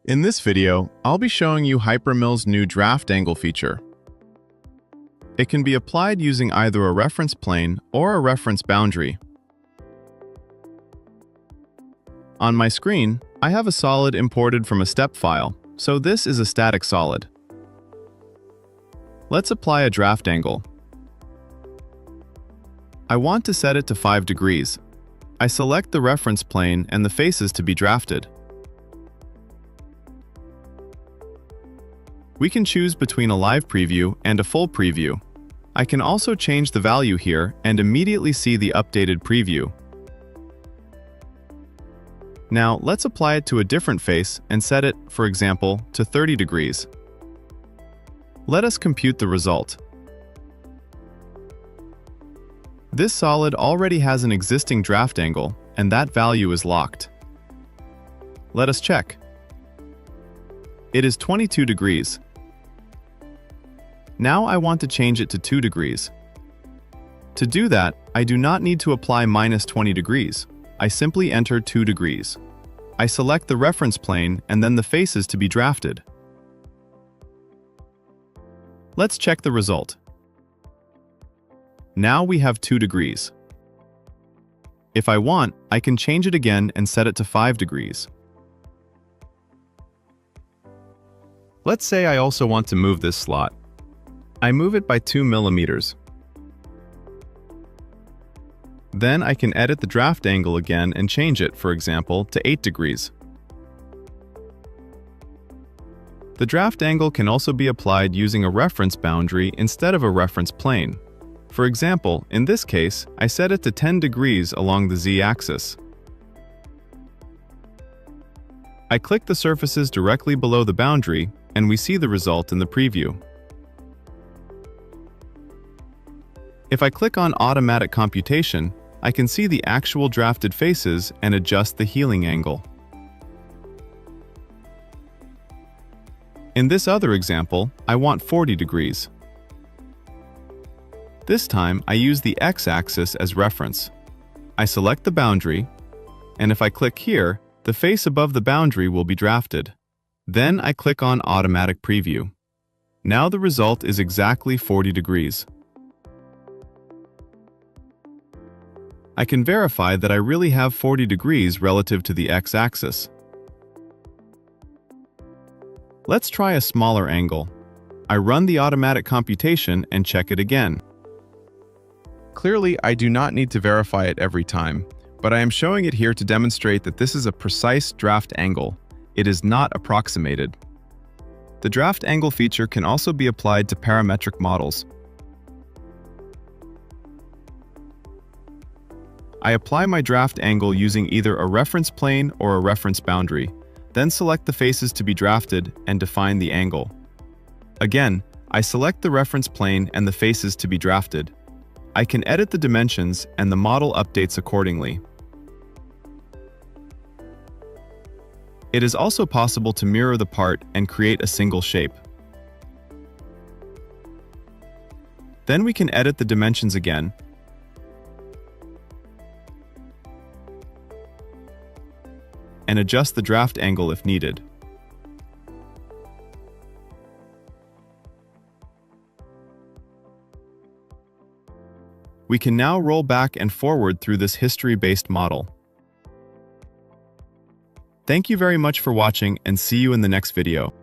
In this video, I'll be showing you hyperMILL's new draft angle feature. It can be applied using either a reference plane or a reference boundary. On my screen, I have a solid imported from a step file, so this is a static solid. Let's apply a draft angle. I want to set it to 5 degrees. I select the reference plane and the faces to be drafted. We can choose between a live preview and a full preview. I can also change the value here and immediately see the updated preview. Now let's apply it to a different face and set it, for example, to 30 degrees. Let us compute the result. This solid already has an existing draft angle, and that value is locked. Let us check. It is 22 degrees. Now I want to change it to 2 degrees. To do that, I do not need to apply minus 20 degrees. I simply enter 2 degrees. I select the reference plane and then the faces to be drafted. Let's check the result. Now we have 2 degrees. If I want, I can change it again and set it to 5 degrees. Let's say I also want to move this slot. I move it by 2 millimeters. Then I can edit the draft angle again and change it, for example, to 8 degrees. The draft angle can also be applied using a reference boundary instead of a reference plane. For example, in this case, I set it to 10 degrees along the z-axis. I click the surfaces directly below the boundary, and we see the result in the preview. If I click on Automatic Computation, I can see the actual drafted faces and adjust the healing angle. In this other example, I want 40 degrees. This time, I use the x-axis as reference. I select the boundary, and if I click here, the face above the boundary will be drafted. Then I click on Automatic Preview. Now the result is exactly 40 degrees. I can verify that I really have 40 degrees relative to the x-axis. Let's try a smaller angle. I run the automatic computation and check it again. Clearly, I do not need to verify it every time, but I am showing it here to demonstrate that this is a precise draft angle. It is not approximated. The draft angle feature can also be applied to parametric models. I apply my draft angle using either a reference plane or a reference boundary, then select the faces to be drafted and define the angle. Again, I select the reference plane and the faces to be drafted. I can edit the dimensions and the model updates accordingly. It is also possible to mirror the part and create a single shape. Then we can edit the dimensions again, and adjust the draft angle if needed. We can now roll back and forward through this history-based model. Thank you very much for watching and see you in the next video.